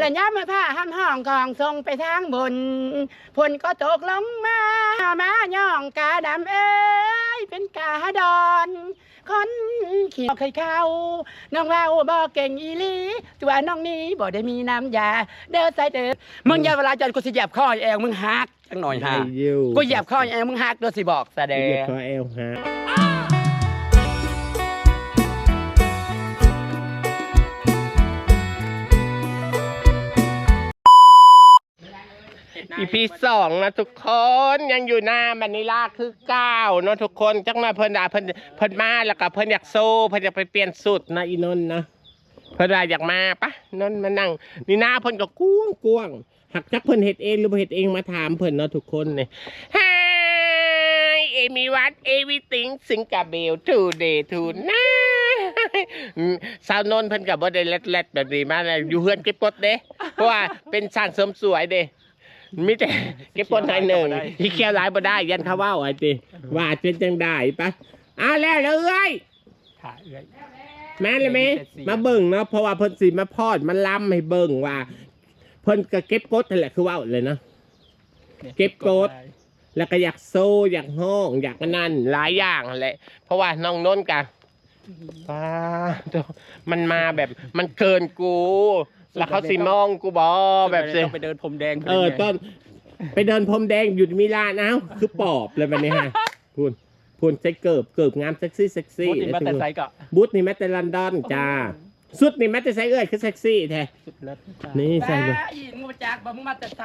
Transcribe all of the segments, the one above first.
และย้ำมาผ้าห้ำห้องกองทรงไปทางบนฝนก็ตกลงมาย่องกาดำเอ้ยเป็นกาดอนคนขี่เคยเข้าน้องเราบ่เก่งอีลีตัวน้องนี้บ่ได้มีน้ำยาเด้อใส่เด้อมึงอย่าเวลาจนกูสิเหยียบข้อแอวมึงหักจังหน่อยฮะกูเหยียบข้อแอวมึงหักเด้อสิบอกแสดงเหยียบข้อแอวหักEP 2นะทุกคนยังอยู่หน้ามันนิลาคือ9เนาะทุกคนจังมาเพิ่นด่าเพิ่นมาแล้วก็เพิ่นอยากโซ่เพิ่นอยากไปเปลี่ยนสุดนะอีนนท์นะเพิ่นอยากมาปะนนท์มานั่งนี่หน้าเพิ่นก็กว้างหักจักเพิ่นเฮ็ดเองหรือบ่เฮ็ดเองมาถามเพิ่นเนาะทุกคนนี่ Hi everyone everything Singapore today tonight สาวนนท์เพิ่นก็บ่ได้แลดแบบนี้มาเลยอยู่เฮือนเก็บกดเด้เพราะว่าเป็นช่างเสริมสวยเด้มิแต่เก็บปนไทยหนึ่งที่เคี้ยวร้ายบ่ได้ยันเขาว่าไอ้ตีว่าเป็นจังได้ปะแล้วเลยแม่เลยไหมมาเบิ่งเนาะเพราะว่าเพิ่นสีมาพอดมันล้ำให้เบิ่งว่าเพิ่นก็เก็บกดนั่นแหละคือว่าเลยเนาะเก็บกดแล้วก็อยากโซ่อยากห้องอยากนั่นหลายอย่างแหละเพราะว่าน้องนนท์กันมันมาแบบมันเกินกูแล้วเขาสิมองกูบอแบบสิไปเดินพรมแดงต้นไปเดินพรมแดงอยู่มิลานเอ้าคือปอบเลยแบบนี้ฮะพูนใส่เกิบงามเซ็กซี่บูธนี่มาแต่ไซก็บูธนี่มาแต่ลอนดอนจ้าสุดนี่มาแต่ไซคือเซ็กซี่แท้นี่ใส่เลยอีมึงมาจากบ่มึงมาแต่ไซ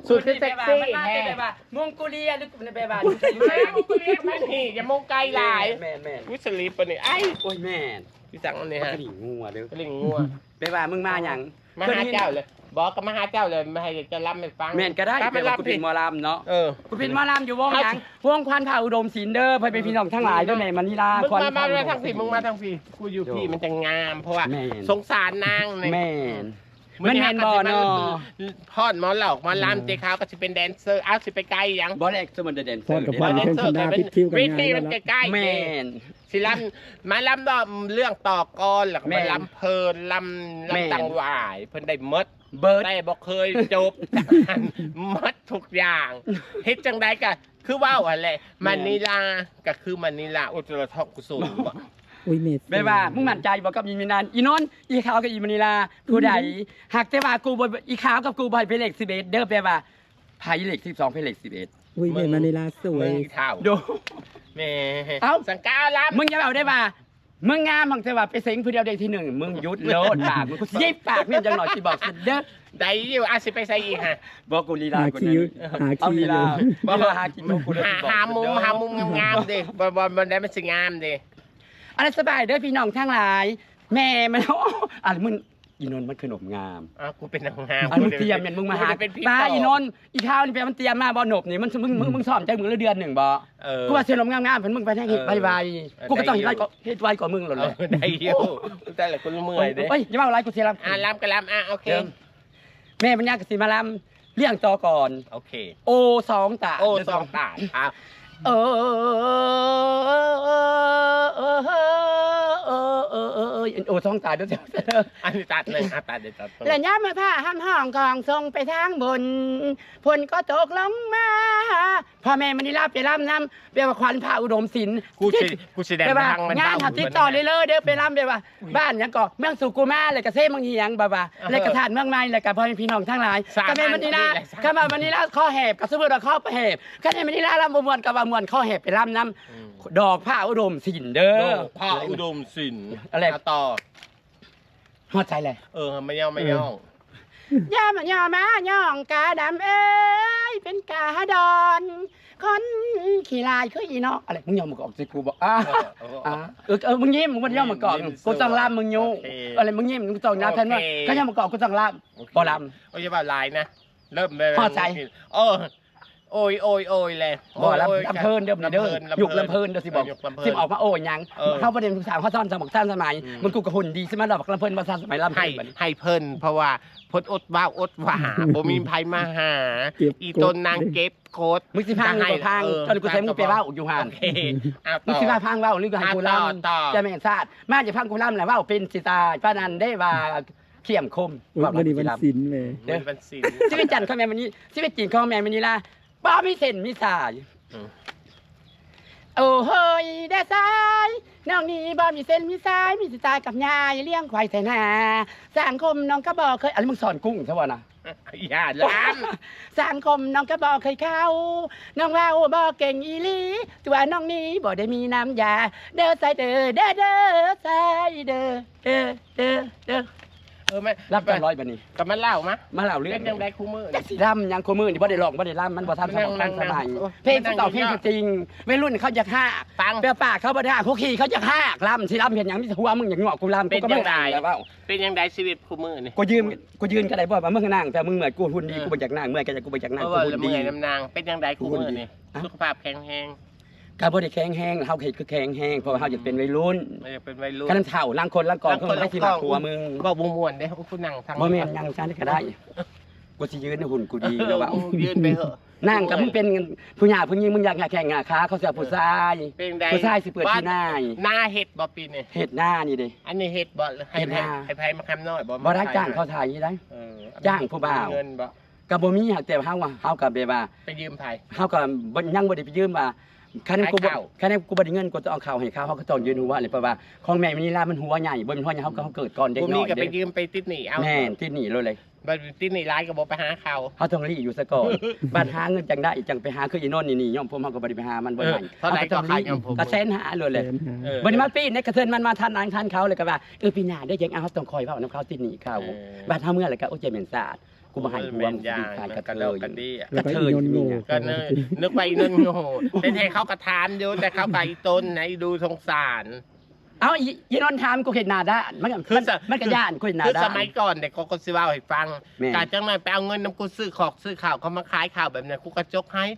สุดคือเซ็กซี่แท้มงโกเลียหรือในแบบมงโกเลียมันนี่อย่ามงไกลหลายแม่วิสลีปนี่ไอ้โอ้ยแม่พี่จังอันนี้ฮะกระดิ่งงัวเด้อกระดิ่งงัวแบบว่ามึงมาอย่างมาหาเจ้าเลยบอกกับมาหาเจ้าเลยมาให้จะรับให้ฟังแม่นก็ได้เป็นกูเป็นหมอลำเนาะกูเป็นหมอลำอยู่วงหยังวงควันเผาอุดมศิลป์เด้อเพื่อเป็นพี่น้องทั้งหลายด้วยแม่มันนี่ล่ะควันมาทางพี่มึงมาทางพี่กูอยู่พี่มันจะงามเพราะว่าสงสารนางแม่มันแมนบอเนาะพอดหมอหลอกมาลำเจ๊ขาวก็จะเป็นแดนเซอร์สิไปไกลยังบอลเอ็กซ์มันจะแดนเซอร์แดนเซอร์เป็นวิธีมันใกล้แม่สิลำมาลำดอเรื่องต่อกรหลักมาลำเพลินลำตังหวายเพิ่นได้มดได้บอกเคยจบมัดทุกอย่างเฮ็ดจังใดก็คือว่าวอะไรมานิลาก็คือมานิลาอุตรทองกุศลแม่ว่ามึงมั่นใจบอกกับอีมินานอีนนท์อีขาวกับอีมานิลาผู้ใดหากแต่ว่ากูบ่อีขาวกับกูบ่เป็นเลข11เด้อแปลว่าไผเลข12เป็นเลข11อุ้ยแม่มานิลาสวยดูแม่สังกาลับมึงอย่าเอาได้ว่ามึงงามมึงแต่ว่าไปเซ็งผู้เดียวได้ที่1มึงหยุดโลดปากมึงกูยิบปากเนี่ยจังหน่อยสิบอกเด้อได้อยู่สิไปใส่อีกฮะบอกกูลีลากูนั่นเอาลีลาบอกหากินกูหามุมงามดิบ่ได้มันสิงามดิอะไรสบายเด้อพี่น้องทั้งหลายแม่มันอะไรมึงอีนนท์มันขนมงามกูเป็นนางงามมึงเตรียมเนี่ยมึงมาหาป้าอีนนท์อีข้าวนี่แปลมันเตรียมมาบ่หนบนี่มันมึงสอบใจมึงละเดือน1บ่กูว่าเสียลมงามๆเพิ่นมึงไปแท้เฮ็ดไวๆกูก็ต้องเฮ็ดไวกว่ามึงหล่นเลยได้อยู่แต่ละคนเมื่อยเด้เฮ้ยอย่ามาอะไรกูเสียลำลำก็ลำโอเคแม่ปัญญาก็สิมาลำเลี้ยงต่อก่อนโอเคโอ2ตา2ตาโอ้ท้องตายด้วยอันนี้ตัดเลยตัดเลยตัดและย้ำมาผ้าห้ำห้องกองทรงไปทางบนฝนก็ตกลงมาพ่อแม่มันนี่ลาไปลำน้ำเรียกว่าควันผ้าอุดมศิลป์กูแสดงทางมันงานทำติดต่อเลยเด้อไปลำเด้อว่าบ้านยังก่อเมืองสุกุมาเลยกระเซ่เมืองเฮียงบ่าเลยกระถานเมืองในเลยกับพ่อแม่พี่น้องทั้งหลายก็แม่มันนี่ลาก็มามันนี่ลาข้อแหบกับสมุทรข้อประแหบก็แม่มันนี่ลาลำบมวนกับมวนข้อแหบไปลำน้ำดอกผ้าอุดมศิลป์เด้อผ้าอุดมศิลป์อะไรต่อหอดใจเลยไม่ย่องย่ามาย่องกาดำเอ้ยเป็นกาดอนคนขี่ลายคืออีเนาะอะไรมึงย่องมึงออกสิกูบอกมึงยิ้มมึงมันย่องมึงก่อนกูต้องลำมึงยูอะไรมึงยิ้มมึงต้องนะท่านว่าก็ย่องมึงก่อนกูต้องลำพอลำโอ้ยแบบลายนะเริ่มเลยหอดใจโอ้ยเลยบ่ลำเพลินเดิมเด้อหยุกลำเพลินเด้อสิบอกสิออกมาโอ้ยยังเข้าประเด็นทุกสาวเขาซ่อนสมองซ่อนสมัยมันกูกระหุ่นดีใช่ไหมเราบอกลำเพลินมาซ่อนสมัยลำให้เพลินเพราะว่าพดอดว่าบ่มีภัยมาหาอีต้นนางเก็บโคตรมึงสิพังมึงพังตอนกูใช้มึงไปว่าอยู่ห่างมึงสิพังว่าหรือกูให้กูล่ำจะไม่เห็นซาดมาจะพังกูล่ำแหละว่าเป็นสิตาป้านันได้ว่า เขี่ยมคม วันนี้วันศิลป์เลย เดือนวันศิลป์ ชีวิตจันทร์ข้าวแม่มันนี้ชีวิตจีนข้าวแม่มันนี้ล่ะป้ามีเส้นมีสายโอ้เฮ้ยเด้อสายน้องนี่บ่มีเส้นมีสายมีสายกับยายเลี้ยงควายใส่นาสังคมน้องก็บอกเคยอะไรมึงสอนกุ้งใช่ป่ะนะ อย่าล้าม สังคมน้องก็บอกเคยเข้าน้องว่าบอกเก่งอีหลีตัวน้องนี่บ่ได้มีน้ำยาเด้อใส่เด้อเด้อเด้อใส่เด้อเด้อเด้อเด้อ ไม่ รับกันร้อยบัดนี้ กับมันเล่ามะ มาเล่าเรื่อ เป็ ง นยังไงคู่มือ จักสิร่ำยังโคมือนี่บ่ได้ร้องบ่ได้ร่ำมันบ่ทันสมัยสมัยเพลงเก่าเพลงจริงวัยรุ่นเขาอยากห้า ฟัง เปรี้ยวปากเขาบ่ได้คุกขี้เขาอยากห้าร่ำสิร่ำเห็นหยังมีหัวมึงอย่างงอกกูร่ำ เป็น ก็ ยั ไม่ งไง ได้แล้วเปล่า เป็นยังไงชีวิตคู่มือนี่ กูยืนก็ได้บ่ว่ามึงนั่งแต่มึงเหมือนกูหุ่นดีกูบ่อยากนั่งเมื่อยก็จะกูบ่อยากนั่ง เพราะ กู ว่า หุ่น เมื่ ดี อยน้ำนางเป็นยังไงคู่มือนี่สุขภาพแข็งแรง ก็บ่ได้แข็งแห้งเฮาเฮ็ดคือแข็งแห้งเพราะว่าเฮาอยากเป็นวัยรุ่น มันจะเป็นวัยรุ่น กันเฒ่าล้างคนล้างกองเพิ่นได้สิมาหัวมึง บอกวงมวนเด้คุณนั่งทาง บ่แม่นยังจันก็ได้กูสิยืนหุ่นกูดีแล้วว่า ยืนไปเหอะ นั่งกับมึงเป็นผู้หญิงผู้หญิงมึงอยากแข่งหาขาเขาเสียผู้ชาย เป็นไง ผู้ชายสิเปิดที่หน้า หน้าเห็ดบ่ปีนี่ เฮ็ดหน้านี่ดิ อันนี้เห็ดบ่ให้ เห็ดหน้า ให้ไผมาคำน้อยบ่ บ่ได้จ้างเขาถ่ายนี่ได้ เออ จ้างผู้บ่าว เงินบ่ ก็บ่มีหักแต่เฮาว่าเฮาก็แบบว่า ไปยืมไผ เฮาก็บ่ยังบ่ได้ไปยืมว่าคันกูบ่ ขายข้าว คันกูบ่ได้เงินกูจะเอาข้าวให้เขาเฮาก็ต้องยืนหัวเลยเพราะว่าของแม่มันนี่ล่ะมันหัวใหญ่บ่เป็นหัวใหญ่เฮาก็เฮาเกิดก่อนเด็ก บ่ น้ มี อย ก็ไป เด้ ยืมไปติดหนี้เอา แม่นที่นี่เลย บ่ติดหนี้ร้ายก็บ่ไปหาเขา เฮาต้องรีอยู่ซะก่อนบัดหาเงินจังได้จังไปหาคืออีโน่นนี่ย่อมผมเฮาก็บ่ได้ไปหามันบ่ได้ เท่าไหร่ก็ขายยอมผม ก็แสนหาเลยแหละ เออ วันนี้มาปีนี่กระเทินมันมาทันนางทันเขาเลยก็ว่าปีหน้าได้ยังเอาต้องคอยเฝ้าน้ำเขาติดหนีเขาบ้านเฮาเมื่อไรก็โอ้เจเหม็นสาดกูมาให้กูว่ามึงดีขายกระเทย กันดีอะ กระเทยนี่เนี่ย ก็นึกไปนึกโง่แต่ให้เขากระทานอยู่แต่เขาไปต้นไหนดูสงสาร เอาอีนนท์ทามกูเห็นหน้าด้านมันก็ย่านกูเห็นหน้า คือ ด้า ส น มัยก่อนเด็กก็สิว่าให้ฟัง แม่ การจังเลยไปเอาเงินน้ำกูซื้อของซื้อข่าวเขามาขายข่าวแบบนี้กูก็จกให้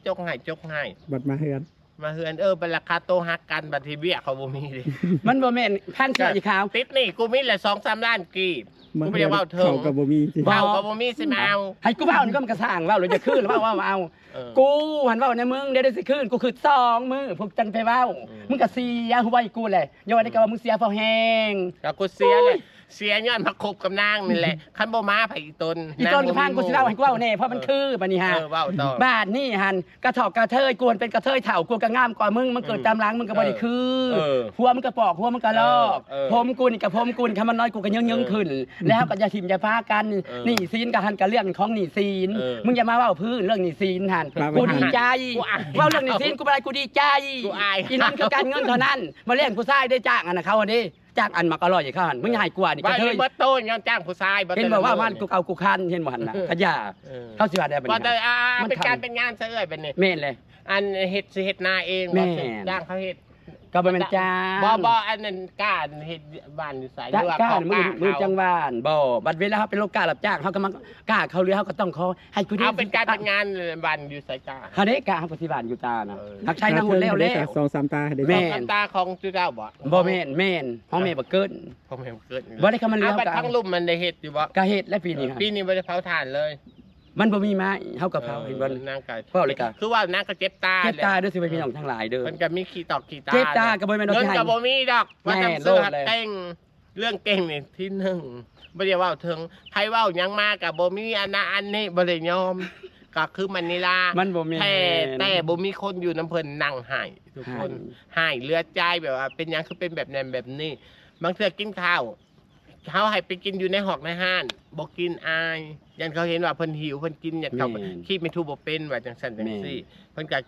บัดมาเฮือน มาเฮือนเป็นราคาโตหักกันบัตรทีเบี้ยเขาบ่มีดิ มันบ่แม่นพันเสื้ออีขาว ติดนี่กูมีแหละ2-3 ล้านกีบ มา กูไม่ เฮื ได้ อน ว่าเถิง เขากับบ่มีสิ บ่ เบาก็บ่มีสิมาเอา ให้กูเว้านี่ก็มันกระสร้างเว้าเลยจะขึ้นว่าเอา เออ กูหันเว้าในมึงได้สิขึ้นกูคือ2มื้อพวกจังไปเว้ามึงก็เสียหัวอีกูเลยอย่าว่าได้ก็ว่ามึงเสียเพราะแฮง แล้วกูเสียเลยเสียย้อนมาคบกับนางนี่แหละคันบ่มาไผอีตน อีต้นกับพังกูสิเล่าให้กูเว้าแน่เพราะมันคือบัดนี้ฮะ เว้าต่อ บ้านนี่หันกระถอกกระเทยกวนเป็นกระเทยเถ่ากวนกระง่ามกว่ามึงมันเกิดตามหล้างมึงก็บ่ได้คือ เออ หัวมันก็ปอกหัวมันก็ลอก เออ ผมกูนี่กับผมกูนี่คำมันน้อยกูก็ยังขึ้น แล้วก็อย่าทิมอย่าพากัน เออ หนี่ซีนกับหันกับเรื่องของหนี่ซีน เออ มึงอย่ามาเว้าพื้นเรื่องหนี่ซีนหันกูดีใจ กูอาย เว้าเรื่องหนี่ซีนกูบ่ได้กูดีใจ กูอาย อีนั่นคือการเงินเท่านั้นมาเลี้ยงผู้ชายได้จ้างอันน่ะเขาอันนี้จ้างอันมักอร่อยอย่างเขาหันมึงอย่าให้กลัวนี่ก ว่า ระเทย เบิดโตนยังจ้างผู้ชาย เห็นบอกว่ามันกูเอากูคันเห็นบ่หันน่ะขยะเขาสิว่าได้บัด ว่าแต่ นี้ มัน เป็น ทำ การเป็นงานซะเอ้ยเป็นนี่ แม่นเลย อันเฮ็ดสิเฮ็ดนาเอง แม่ บ่จ้างเขาเฮ็ด ก็บ่แม่นจ้าง บ่อันนั้นกล้าเฮ็ดบ้านอยู่ไส จ้าง ว่ กล้า เข มือจังหวานบ่บัดเวลาเขาเป็นโรคกล้ารับจ้างเขาก็มากล้าเขาเรือเขาก็ต้องขอให้กู เอาเป็นการเป็นงานบ้านอยู่ไสกล้า เขาได้กล้าเขาปฏิบัติอยู่ตานะ เออ นักใช้นักหุ่นแล้วแล้ว 2-3 ตาได้ แม่ น้ำตาของจุเจ้าบ่ บ่แม่นแม่นห้องแม่บ่เกิน ผมเห็นเกิด บ่ได้เข้ามาเลี้ย เอา ง บัด กัน ทั้งลุ่มมันได้เฮ็ดอยู่บ่ กะเฮ็ดและปีนี้ ปีนี้บ่ได้เผาถ่านเลย มันบ่มีไม้เฮาก็เผาเห็นบ่ นางก็ เผาเลยกะ คือว่านางก็เจ็บตา เจ็บตาเด้อสิไปพี่น้องทั้งหลายเด้อ มันก็มีขี้ตอกขี้ตา เจ็บตาก็บ่แม่น เงิน เอา ก็บ่มีดอกว่า แม่ จำซื้อ โลด หัก เลย เก่งเรื่องเก่งนี่ที่หนึ่งบ่ได้เว้าถึงไผเว้าหยังมาก็บ่มีอันนั้นอันนี้บ่ได้ยอมก็คือมันนี่ล่ะ มันบ่มี แต่บ่มีคนอยู่น้ำเพิ่นนั่งให้ทุกคนให้เลือดใจแบบว่าเป็นหยังคือเป็นแบบนั้นแบบนี้ บางเทื่อกินข้าวเขาให้ไปกินอยู่ในหอกในห้านบ่กินอายยันเขาเห็นว่าเพิ่นหิวเพิ่นกินยันเขาขี้ไม่ถูกบ่เป็นว่าจังซั่นจังซี่เพิ่นก็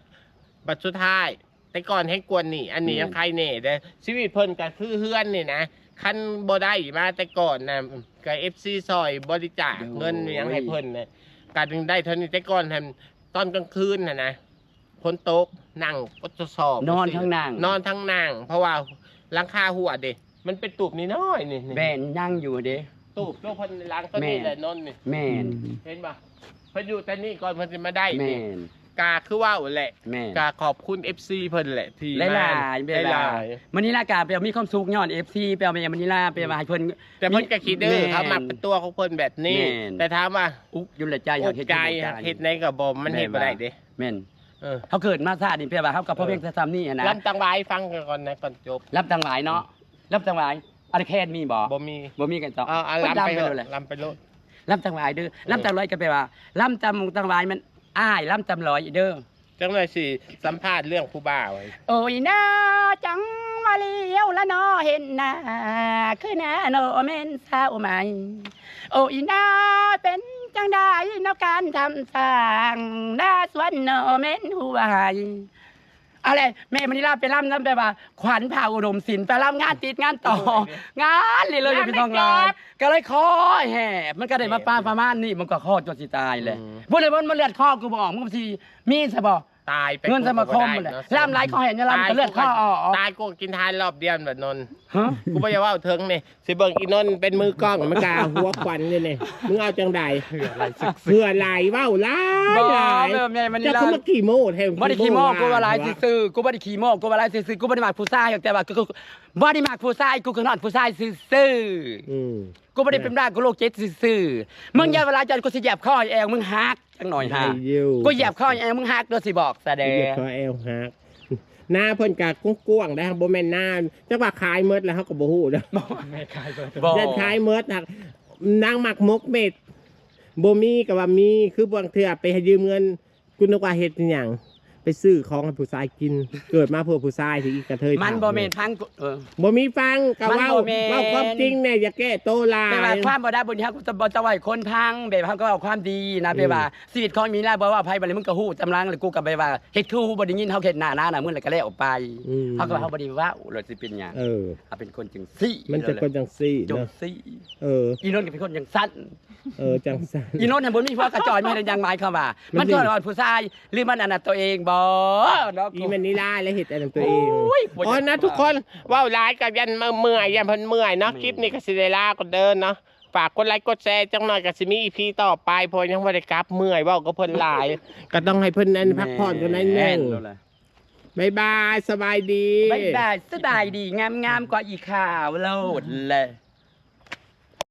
บัดสุดท้าย แต่ก่อนให้กวนนี่ อันนี้ยังใครแน่เด้อชีวิตเพิ่นก็คือเฮือนนี่นะคันบ่ได้มาแต่ก่อนน่ะก็ FC ซอยบริจาคเงินหยังให้เพิ่นน่ะก็ถึงได้เท่านี้แต่ก่อนทำตอนกลางคืนน่ะนะฝนตกนั่งก็จะสอบ นอนทั้งนาง นอนทั้งนางเพราะว่าหลังคาหัวเด้มันเป็นตูบนี่น้อยนี่ แม่นนั่งอยู่เด้ ตูบตัวคนล้างตัวนี้แหละนนนี่ แม่น เห็นปะเพิ่นอยู่แต่นี่ก่อนเพิ่นจะมาได้ แม่ นี่ น กาคือว่าวแหละ แม่น กาขอบคุณ FC เพิ่นแหละที่ หลายๆ ได้หลาย มันนี่ละกาไปเอามีความสุขย้อน FC ไปเอาไปมันนี่ละไปมาให้เพิ่น แต่เพิ่นก็คิดเด้อ แม่ เขามักเป็นตัวของเพิ่นแบบนี้ แม่น แต่ถามว่า อุกอยู่ละใจอยา อก ก เฮ็ด ใจ อยู่ละ เฮ็ดในก็บ่มันเฮ็ดบ่ได้เด้ แม่น เออ เขาเกิดมาซาดินเปียว่าเขากับพ่อเพียงแต่ซ้ำนี่นะ ลำตังหวายฟังก่อนนะก่อนจบ รับตังหลายเนาะรับตังหลาย อะไรแค่มีบ่ บ่มี บ่มีกันต่อ เอาลำไป เล เลย เลย ลำไปโลด ลำตังหลายเด้อลำตังร้อยก็แปลว่าลำจำตังหลายมันอ้ายลำจำร้อยเด้อ จังเลยสิสัมภาษณ์เรื่องผู้บ่าวไว้ โอ้ยนาจังมาเลี้ยวละนอเห็นหน้าคือหน้าโนเมนสาวใหม่โอ้ยนาเป็นจังได้นอการทำสร้างหน้าสวนโนเมนหัวไหายอะไรแม่มันนี่ลาไปล่ำนั่นแปลว่าขวัญผ่าอุดมศิลป์ไปล่ำงานติดงานต่องานเลยอย่าเป็นทองลายก็เลยคอแห่มันก็ได้มาป้าประมาณนี้มันก็คอจนสิตายเลยพูดเลยมันเลือดคอกูบอกมึงทีมีใช่บ่ ตายไป เงินสมาคมมันแหละล่ำไรคอเห็นจะล่ำก็เลือดคอออก ตายกูกินทานรอบเดียวแบบนน ฮะ กูไม่อยากว่าเถิงนี่สิเบิ่งอีนนเป็นมือกล้องมันกาหัวควันนี่นี่มึงเอาจังใดเพื่อไหลเว้าหลายหลายจะเขามาขี่โม่แทน บ่ได้ขี่โม่กูว่าหลายซื่อกูบ่ได้ขี่โม่กูว่าหลายซื่อกูบ่ได้มักผู้ชายแต่ว่ากูบ่ได้มักผู้ชายกูก็นอนผู้ชายซื่อกูบ่ได้เป็นบ้ากูโรคจิตซื่อมึงอย่าเวลาจะกูสิเหยียบคอแอวมึงฮักจังหน่อยฮะกูเหยียบคอแอวมึงฮักเด้อสิบอกแสดง เหยียบคอแอลฮักหน้าเพิ่นกะกุ้งๆได้บ่แม่นหน้าจักว่าขายเมดแล้วเฮาก็บ่ฮู้เด้อ ไม่ขายตัว เดินขายเมดหักนางหมักมกเม็ดบ่มีก็ว่ามีคือบางเทื่อไปให้ยืมเงินกูนึกว่าเฮ็ดอีหยังไปซื้อของให้ผู้ชายกิน เกิดมาเพื่อผู้ชายที่อีกระเทย มันบ่แม่นทั้งบ่มีฟังก็ มัน เว้า บ่แม่น เว้าความจริงแน่อย่าแก้โตลา แต่ว่าย ความบ่ได้บุญที่เขาจะไหวคนพังแบบเขาก็เอาความดีนะแบบว่าชีวิตของมีแล้วบ่ว่าภัยบ่เลยมึงก็ฮู้จำลังเลยกูก็แบบว่าเฮ็ดคือฮู้บ่ได้ยินเฮาเฮ็ดหน้าน่ะมึงเลยก็แล้วออกไปเขาก็ว่าเฮาบ่ได้ว่าเลยสิเป็นหยัง เอาเป็นคนจังซี่ มันจะคนจังซี่ จัง เนาะ ซี่ อี นนท์ก็เป็นคนจังสั้น จังซั่น อีนนท์น่ะบ่มีพวกกระจอยไม่ได้ยังหมายความว่ามันก็ว่าผู้ชายหรือมันอันนั้นตัวเองบ่เนาะ อีมันนี่ล่าและเฮ็ดอันนั้นตัวเอง โอ้ย อ๋อนะทุกคนเว้าหลายกับยันเมื่อยยันเพิ่นเมื่อยเนาะคลิปนี้ก็สิได้ลาก่อนเด้อเนาะฝากกดไลค์กดแชร์จังหน่อยก็สิมี EP ต่อไปเพราะยังบ่ได้กลับเมื่อยเว้าก็เพิ่นหลาย ก็ต้องให้เพิ่นนั้นพักผ่อนกันหน่อยนึงบ๊ายบายสบายดี บ๊ายบายสบายดีงามๆกว่าอีข่าวโลดเลย